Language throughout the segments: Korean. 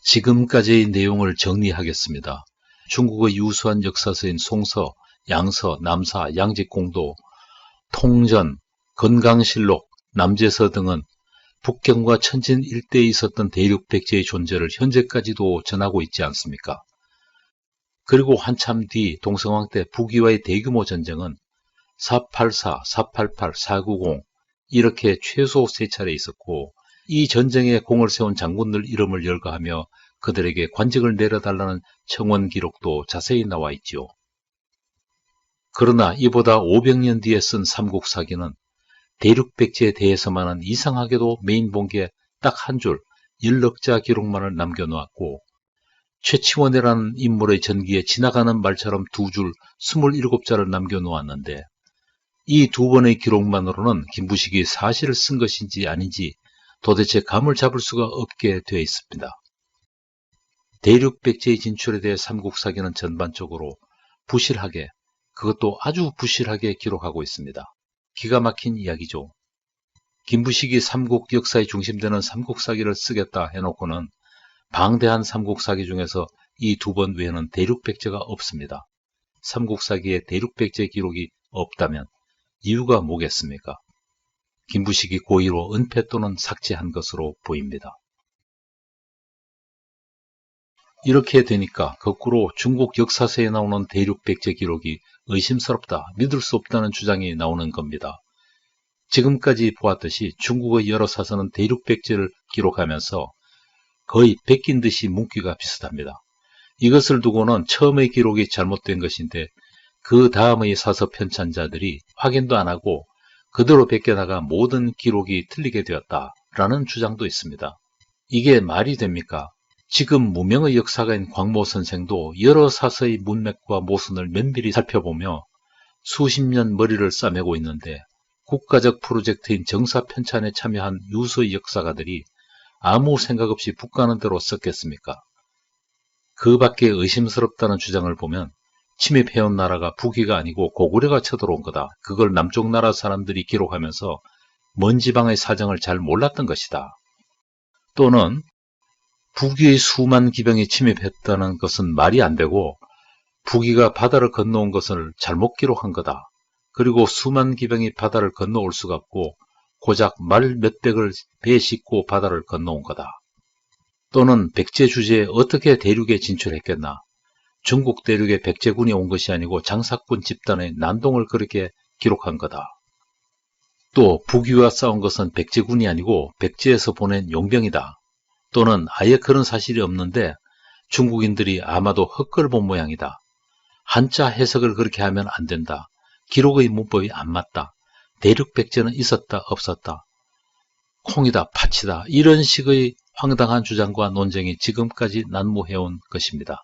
지금까지의 내용을 정리하겠습니다. 중국의 유수한 역사서인 송서, 양서, 남사, 양직공도, 통전, 건강실록, 남제서 등은 북경과 천진 일대에 있었던 대륙백제의 존재를 현재까지도 전하고 있지 않습니까? 그리고 한참 뒤 동성왕 때 북위와의 대규모 전쟁은 484, 488, 490 이렇게 최소 3차례 있었고, 이 전쟁에 공을 세운 장군들 이름을 열거하며 그들에게 관직을 내려달라는 청원 기록도 자세히 나와 있지요. 그러나 이보다 500년 뒤에 쓴 삼국사기는 대륙백제에 대해서만은 이상하게도 메인 본기에 딱 한 줄, 일럭자 기록만을 남겨놓았고, 최치원이라는 인물의 전기에 지나가는 말처럼 두 줄, 27자를 남겨놓았는데, 이 두 번의 기록만으로는 김부식이 사실을 쓴 것인지 아닌지 도대체 감을 잡을 수가 없게 되어 있습니다. 대륙백제의 진출에 대해 삼국사기는 전반적으로 부실하게, 그것도 아주 부실하게 기록하고 있습니다. 기가 막힌 이야기죠. 김부식이 삼국 역사의 중심되는 삼국사기를 쓰겠다 해놓고는 방대한 삼국사기 중에서 이 두 번 외에는 대륙백제가 없습니다. 삼국사기에 대륙백제 기록이 없다면 이유가 뭐겠습니까? 김부식이 고의로 은폐 또는 삭제한 것으로 보입니다. 이렇게 되니까 거꾸로 중국 역사서에 나오는 대륙백제 기록이 의심스럽다, 믿을 수 없다는 주장이 나오는 겁니다. 지금까지 보았듯이 중국의 여러 사서는 대륙백제를 기록하면서 거의 베낀 듯이 뭉기가 비슷합니다. 이것을 두고는 처음의 기록이 잘못된 것인데 그 다음의 사서 편찬자들이 확인도 안 하고 그대로 베껴나가 모든 기록이 틀리게 되었다라는 주장도 있습니다. 이게 말이 됩니까? 지금 무명의 역사가인 광모 선생도 여러 사서의 문맥과 모순을 면밀히 살펴보며 수십 년 머리를 싸매고 있는데, 국가적 프로젝트인 정사 편찬에 참여한 유수의 역사가들이 아무 생각 없이 북가는 대로 썼겠습니까? 그 밖에 의심스럽다는 주장을 보면 침입해온 나라가 북위가 아니고 고구려가 쳐들어온 거다. 그걸 남쪽 나라 사람들이 기록하면서 먼 지방의 사정을 잘 몰랐던 것이다. 또는 북위의 수만 기병이 침입했다는 것은 말이 안 되고 북위가 바다를 건너온 것을 잘못 기록한 거다. 그리고 수만 기병이 바다를 건너올 수가 없고 고작 말 몇백을 배에 싣고 바다를 건너온 거다. 또는 백제 주제에 어떻게 대륙에 진출했겠나? 중국 대륙에 백제군이 온 것이 아니고 장사꾼 집단의 난동을 그렇게 기록한 거다. 또 북위와 싸운 것은 백제군이 아니고 백제에서 보낸 용병이다. 또는 아예 그런 사실이 없는데 중국인들이 아마도 헛걸 본 모양이다. 한자 해석을 그렇게 하면 안 된다. 기록의 문법이 안 맞다. 대륙 백제는 있었다 없었다. 콩이다 팥이다. 이런 식의 황당한 주장과 논쟁이 지금까지 난무해온 것입니다.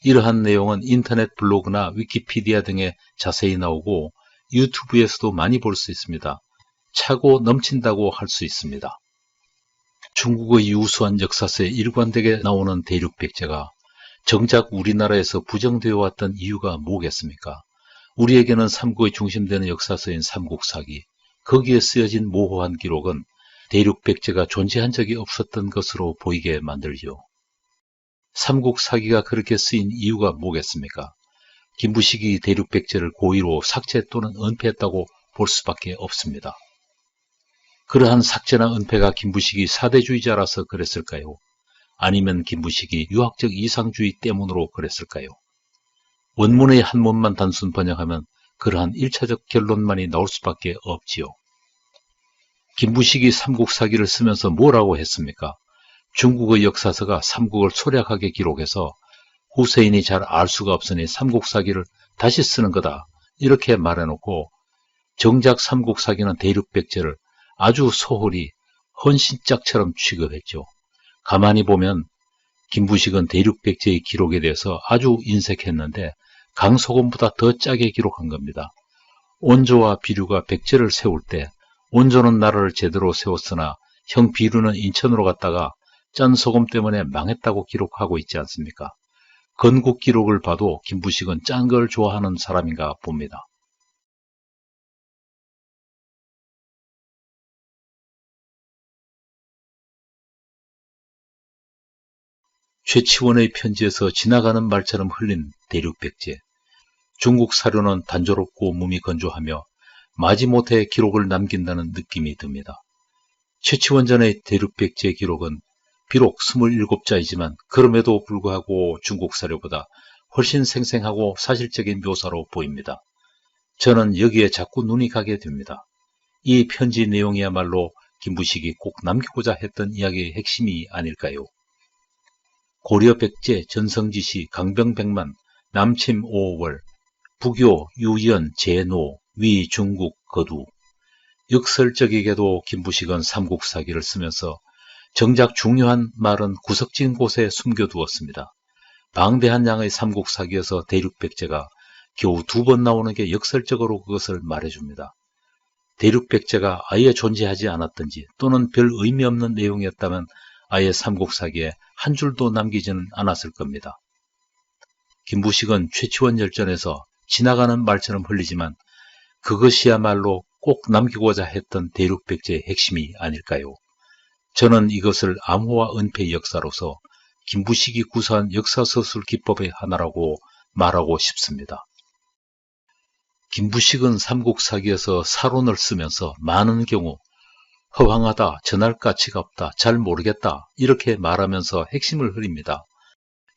이러한 내용은 인터넷 블로그나 위키피디아 등에 자세히 나오고 유튜브에서도 많이 볼 수 있습니다. 차고 넘친다고 할 수 있습니다. 중국의 유수한 역사서에 일관되게 나오는 대륙백제가 정작 우리나라에서 부정되어 왔던 이유가 뭐겠습니까? 우리에게는 삼국의 중심되는 역사서인 삼국사기, 거기에 쓰여진 모호한 기록은 대륙백제가 존재한 적이 없었던 것으로 보이게 만들죠. 삼국사기가 그렇게 쓰인 이유가 뭐겠습니까? 김부식이 대륙백제를 고의로 삭제 또는 은폐했다고 볼 수밖에 없습니다. 그러한 삭제나 은폐가 김부식이 사대주의자라서 그랬을까요? 아니면 김부식이 유학적 이상주의 때문으로 그랬을까요? 원문의 한문만 단순 번역하면 그러한 1차적 결론만이 나올 수밖에 없지요. 김부식이 삼국사기를 쓰면서 뭐라고 했습니까? 중국의 역사서가 삼국을 소략하게 기록해서 후세인이 잘 알 수가 없으니 삼국사기를 다시 쓰는 거다. 이렇게 말해놓고 정작 삼국사기는 대륙백제를 아주 소홀히 헌신짝처럼 취급했죠. 가만히 보면 김부식은 대륙백제의 기록에 대해서 아주 인색했는데 강소금보다 더 짜게 기록한 겁니다. 온조와 비류가 백제를 세울 때 온조는 나라를 제대로 세웠으나 형 비류는 인천으로 갔다가 짠 소금 때문에 망했다고 기록하고 있지 않습니까? 건국 기록을 봐도 김부식은 짠 걸 좋아하는 사람인가 봅니다. 최치원의 편지에서 지나가는 말처럼 흘린 대륙백제. 중국 사료는 단조롭고 몸이 건조하며 마지못해 기록을 남긴다는 느낌이 듭니다. 최치원전의 대륙백제 기록은 비록 27자이지만 그럼에도 불구하고 중국 사료보다 훨씬 생생하고 사실적인 묘사로 보입니다. 저는 여기에 자꾸 눈이 가게 됩니다. 이 편지 내용이야말로 김부식이 꼭 남기고자 했던 이야기의 핵심이 아닐까요? 고려 백제 전성지시 강병백만 남침 5월 부교 유연 제노 위 중국 거두. 역설적이게도 김부식은 삼국사기를 쓰면서 정작 중요한 말은 구석진 곳에 숨겨두었습니다. 방대한 양의 삼국사기에서 대륙백제가 겨우 2번 나오는 게 역설적으로 그것을 말해줍니다. 대륙백제가 아예 존재하지 않았던지 또는 별 의미 없는 내용이었다면 아예 삼국사기에 한 줄도 남기지는 않았을 겁니다. 김부식은 최치원 열전에서 지나가는 말처럼 흘리지만 그것이야말로 꼭 남기고자 했던 대륙백제의 핵심이 아닐까요? 저는 이것을 암호화 은폐의 역사로서 김부식이 구사한 역사서술 기법의 하나라고 말하고 싶습니다. 김부식은 삼국사기에서 사론을 쓰면서 많은 경우 허황하다, 전할 가치가 없다, 잘 모르겠다 이렇게 말하면서 핵심을 흐립니다.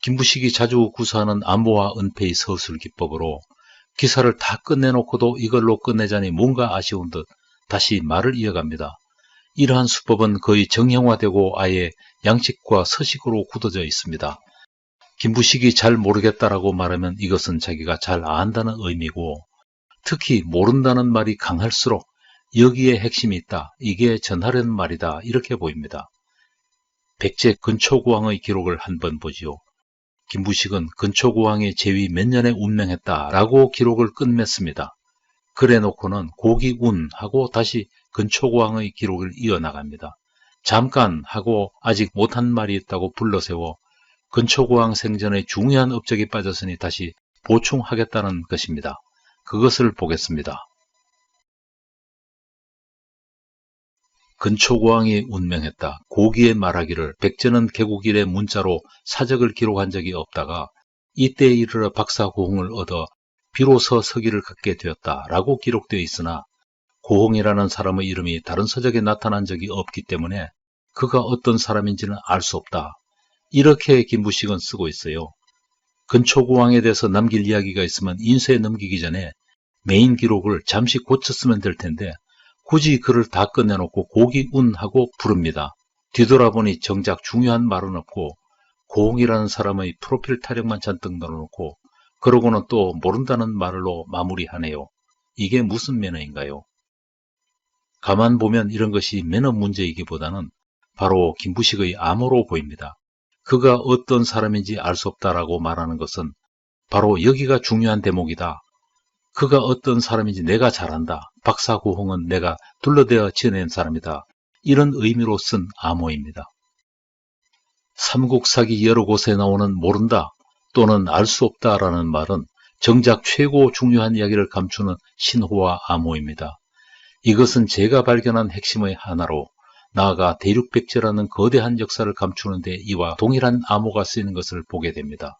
김부식이 자주 구사하는 암호화 은폐의 서술 기법으로 기사를 다 끝내놓고도 이걸로 끝내자니 뭔가 아쉬운 듯 다시 말을 이어갑니다. 이러한 수법은 거의 정형화되고 아예 양식과 서식으로 굳어져 있습니다. 김부식이 잘 모르겠다라고 말하면 이것은 자기가 잘 안다는 의미고 특히 모른다는 말이 강할수록 여기에 핵심이 있다. 이게 전하려는 말이다. 이렇게 보입니다. 백제 근초고왕의 기록을 한번 보지요. 김부식은 근초고왕의 제위 몇 년에 운명했다라고 기록을 끝맺습니다. 그래 놓고는 고기운 하고 다시 근초고왕의 기록을 이어나갑니다. 잠깐 하고 아직 못한 말이 있다고 불러세워 근초고왕 생전에 중요한 업적이 빠졌으니 다시 보충하겠다는 것입니다. 그것을 보겠습니다. 근초고왕이 운명했다. 고기에 말하기를 백제는 개국 이래 문자로 사적을 기록한 적이 없다가 이때에 이르러 박사고흥을 얻어 비로소 서기를 갖게 되었다라고 기록되어 있으나 고흥이라는 사람의 이름이 다른 서적에 나타난 적이 없기 때문에 그가 어떤 사람인지는 알 수 없다. 이렇게 김부식은 쓰고 있어요. 근초고왕에 대해서 남길 이야기가 있으면 인쇄에 넘기기 전에 메인 기록을 잠시 고쳤으면 될 텐데 굳이 글을 다 끝내놓고 고기운하고 부릅니다. 뒤돌아보니 정작 중요한 말은 없고 고흥이라는 사람의 프로필 타령만 잔뜩 넣어놓고 그러고는 또 모른다는 말로 마무리하네요. 이게 무슨 매너인가요? 가만 보면 이런 것이 매너 문제이기보다는 바로 김부식의 암호로 보입니다. 그가 어떤 사람인지 알 수 없다라고 말하는 것은 바로 여기가 중요한 대목이다. 그가 어떤 사람인지 내가 잘 안다. 박사고흥은 내가 둘러대어 지어낸 사람이다. 이런 의미로 쓴 암호입니다. 삼국사기 여러 곳에 나오는 모른다 또는 알 수 없다라는 말은 정작 최고 중요한 이야기를 감추는 신호와 암호입니다. 이것은 제가 발견한 핵심의 하나로 나아가 대륙백제라는 거대한 역사를 감추는 데 이와 동일한 암호가 쓰이는 것을 보게 됩니다.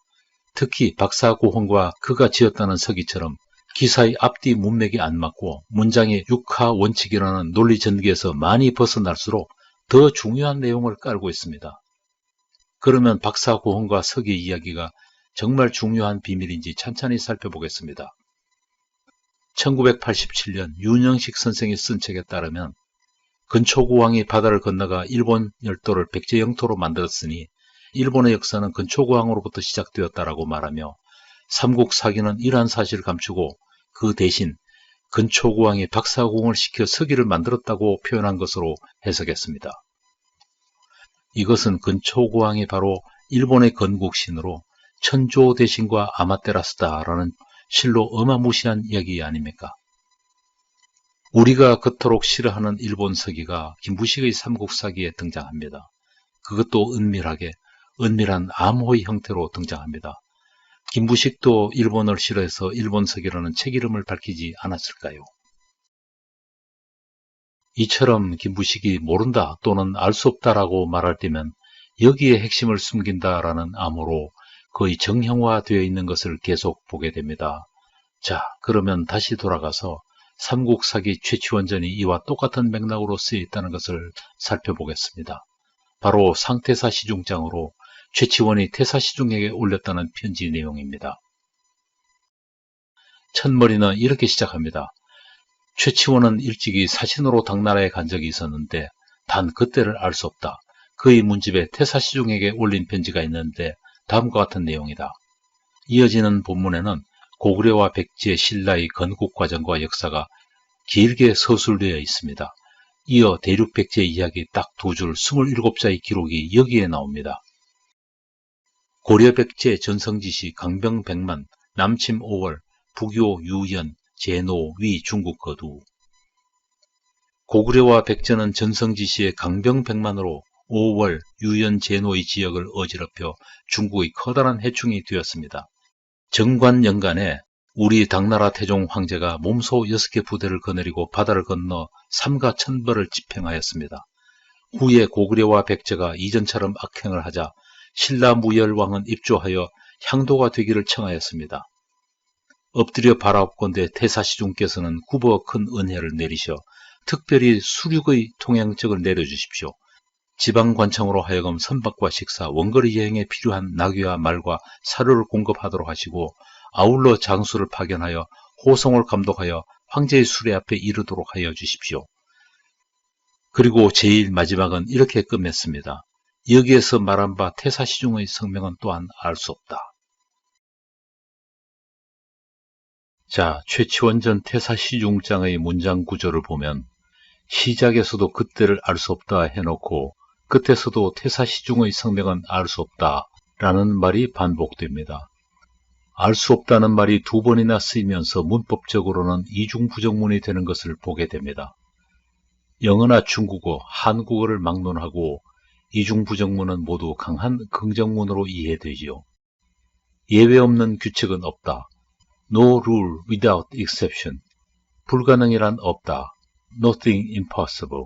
특히 박사고흥과 그가 지었다는 서기처럼 기사의 앞뒤 문맥이 안 맞고 문장의 육하 원칙이라는 논리 전개에서 많이 벗어날수록 더 중요한 내용을 깔고 있습니다. 그러면 박사고흥과 서기 이야기가 정말 중요한 비밀인지 찬찬히 살펴보겠습니다. 1987년 윤영식 선생이 쓴 책에 따르면 근초고왕이 바다를 건너가 일본 열도를 백제 영토로 만들었으니 일본의 역사는 근초고왕으로부터 시작되었다라고 말하며 삼국사기는 이러한 사실을 감추고 그 대신 근초고왕이 박사고흥을 시켜 서기를 만들었다고 표현한 것으로 해석했습니다. 이것은 근초고왕이 바로 일본의 건국신으로 천조대신과 아마테라스다라는 실로 어마무시한 이야기 아닙니까? 우리가 그토록 싫어하는 일본 서기가 김부식의 삼국사기에 등장합니다. 그것도 은밀한 암호의 형태로 등장합니다. 김부식도 일본을 싫어해서 일본 서기라는 책 이름을 밝히지 않았을까요? 이처럼 김부식이 모른다 또는 알 수 없다라고 말할 때면 여기에 핵심을 숨긴다라는 암호로 거의 정형화되어 있는 것을 계속 보게 됩니다. 자, 그러면 다시 돌아가서 삼국사기 최치원전이 이와 똑같은 맥락으로 쓰여있다는 것을 살펴보겠습니다. 바로 상태사 시중장으로 최치원이 태사시중에게 올렸다는 편지 내용입니다. 첫머리는 이렇게 시작합니다. 최치원은 일찍이 사신으로 당나라에 간 적이 있었는데 단 그때를 알 수 없다. 그의 문집에 태사시중에게 올린 편지가 있는데 다음과 같은 내용이다. 이어지는 본문에는 고구려와 백제, 신라의 건국 과정과 역사가 길게 서술되어 있습니다. 이어 대륙 백제 이야기 딱 두 줄 27자의 기록이 여기에 나옵니다. 고려 백제 전성지시 강병 백만, 남침 5월, 부교 유연, 제노 위 중국 거두. 고구려와 백제는 전성지시의 강병 백만으로 5월 유연 제노의 지역을 어지럽혀 중국의 커다란 해충이 되었습니다. 정관 연간에 우리 당나라 태종 황제가 몸소 6개 부대를 거느리고 바다를 건너 삼가 천벌을 집행하였습니다. 후에 고구려와 백제가 이전처럼 악행을 하자 신라 무열왕은 입조하여 향도가 되기를 청하였습니다. 엎드려 바라옵건대 태사시중께서는 굽어 큰 은혜를 내리셔 특별히 수륙의 통행증을 내려주십시오. 지방관청으로 하여금 선박과 식사, 원거리 여행에 필요한 나귀와 말과 사료를 공급하도록 하시고 아울러 장수를 파견하여 호송을 감독하여 황제의 수레 앞에 이르도록 하여 주십시오. 그리고 제일 마지막은 이렇게 끝맺습니다. 여기에서 말한 바 태사시중의 성명은 또한 알 수 없다. 자, 최치원전 태사시중장의 문장 구조를 보면 시작에서도 그때를 알 수 없다 해놓고 끝에서도 태사시중의 성명은 알 수 없다 라는 말이 반복됩니다. 알 수 없다는 말이 두 번이나 쓰이면서 문법적으로는 이중부정문이 되는 것을 보게 됩니다. 영어나 중국어, 한국어를 막론하고 이중부정문은 모두 강한 긍정문으로 이해되지요. 예외 없는 규칙은 없다. No rule without exception. 불가능이란 없다. Nothing impossible.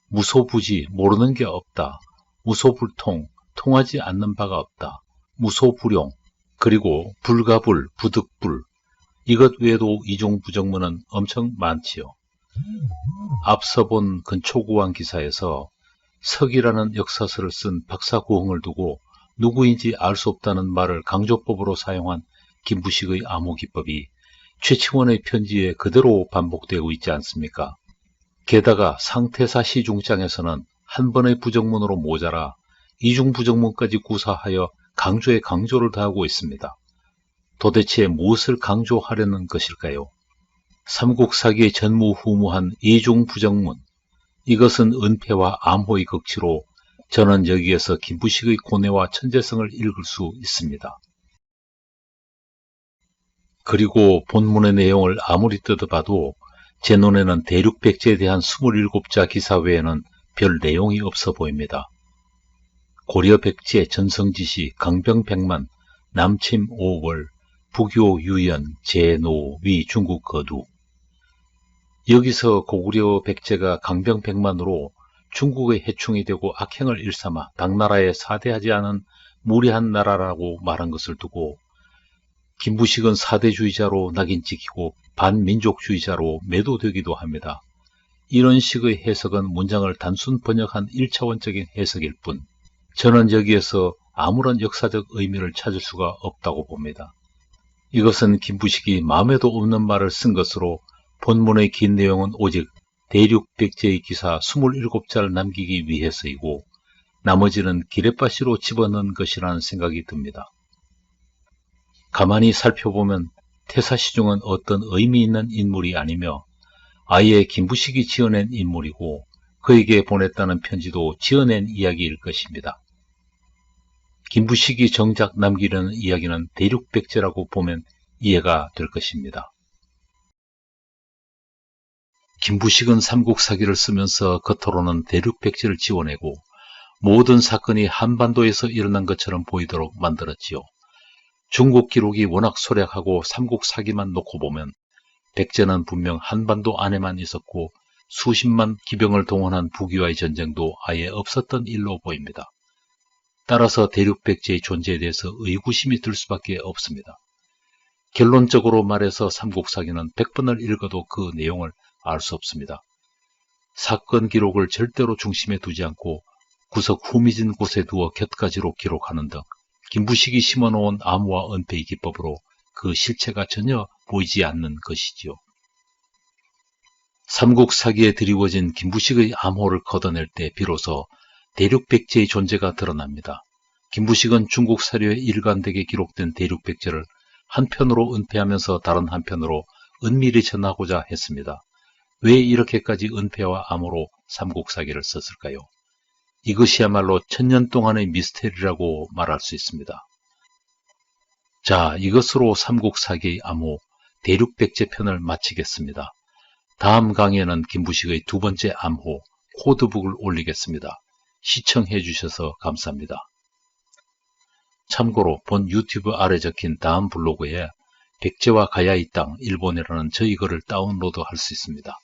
무소부지, 모르는 게 없다. 무소불통, 통하지 않는 바가 없다. 무소불용, 그리고 불가불, 부득불. 이것 외에도 이중부정문은 엄청 많지요. 앞서 본 근초고왕 기사에서 석이라는 역사서를 쓴 박사고흥을 두고 누구인지 알 수 없다는 말을 강조법으로 사용한 김부식의 암호기법이 최치원의 편지에 그대로 반복되고 있지 않습니까? 게다가 상태사 시중장에서는 한 번의 부정문으로 모자라 이중부정문까지 구사하여 강조에 강조를 더하고 있습니다. 도대체 무엇을 강조하려는 것일까요? 삼국사기의 전무후무한 이중부정문, 이것은 은폐와 암호의 극치로 저는 여기에서 김부식의 고뇌와 천재성을 읽을 수 있습니다. 그리고 본문의 내용을 아무리 뜯어봐도 제 눈에는 대륙 백제에 대한 27자 기사 외에는 별 내용이 없어 보입니다. 고려 백제 전성지시 강병 백만, 남침 5월, 부교 유연, 제노 위 중국 거두. 여기서 고구려 백제가 강병 백만으로 중국의 해충이 되고 악행을 일삼아 당나라에 사대하지 않은 무례한 나라라고 말한 것을 두고 김부식은 사대주의자로 낙인 찍히고 반민족주의자로 매도되기도 합니다. 이런 식의 해석은 문장을 단순 번역한 1차원적인 해석일 뿐 저는 여기에서 아무런 역사적 의미를 찾을 수가 없다고 봅니다. 이것은 김부식이 마음에도 없는 말을 쓴 것으로 본문의 긴 내용은 오직 대륙 백제의 기사 27자를 남기기 위해서이고 나머지는 기레빠시로 집어넣은 것이라는 생각이 듭니다. 가만히 살펴보면 태사시중은 어떤 의미 있는 인물이 아니며 아예 김부식이 지어낸 인물이고 그에게 보냈다는 편지도 지어낸 이야기일 것입니다. 김부식이 정작 남기려는 이야기는 대륙 백제라고 보면 이해가 될 것입니다. 김부식은 삼국사기를 쓰면서 겉으로는 대륙 백제를 지어내고 모든 사건이 한반도에서 일어난 것처럼 보이도록 만들었지요. 중국 기록이 워낙 소략하고 삼국사기만 놓고 보면 백제는 분명 한반도 안에만 있었고 수십만 기병을 동원한 부귀와의 전쟁도 아예 없었던 일로 보입니다. 따라서 대륙백제의 존재에 대해서 의구심이 들 수밖에 없습니다. 결론적으로 말해서 삼국사기는 100번을 읽어도 그 내용을 알 수 없습니다. 사건 기록을 절대로 중심에 두지 않고 구석 후미진 곳에 두어 곁가지로 기록하는 등 김부식이 심어놓은 암호와 은폐의 기법으로 그 실체가 전혀 보이지 않는 것이지요. 삼국사기에 드리워진 김부식의 암호를 걷어낼 때 비로소 대륙백제의 존재가 드러납니다. 김부식은 중국 사료에 일관되게 기록된 대륙백제를 한편으로 은폐하면서 다른 한편으로 은밀히 전하고자 했습니다. 왜 이렇게까지 은폐와 암호로 삼국사기를 썼을까요? 이것이야말로 천년 동안의 미스테리라고 말할 수 있습니다. 자, 이것으로 삼국사기의 암호 대륙백제 편을 마치겠습니다. 다음 강의에는 김부식의 두 번째 암호 코드북을 올리겠습니다. 시청해 주셔서 감사합니다. 참고로 본 유튜브 아래 적힌 다음 블로그에 백제와 가야의 땅 일본이라는 저희 글을 다운로드 할 수 있습니다.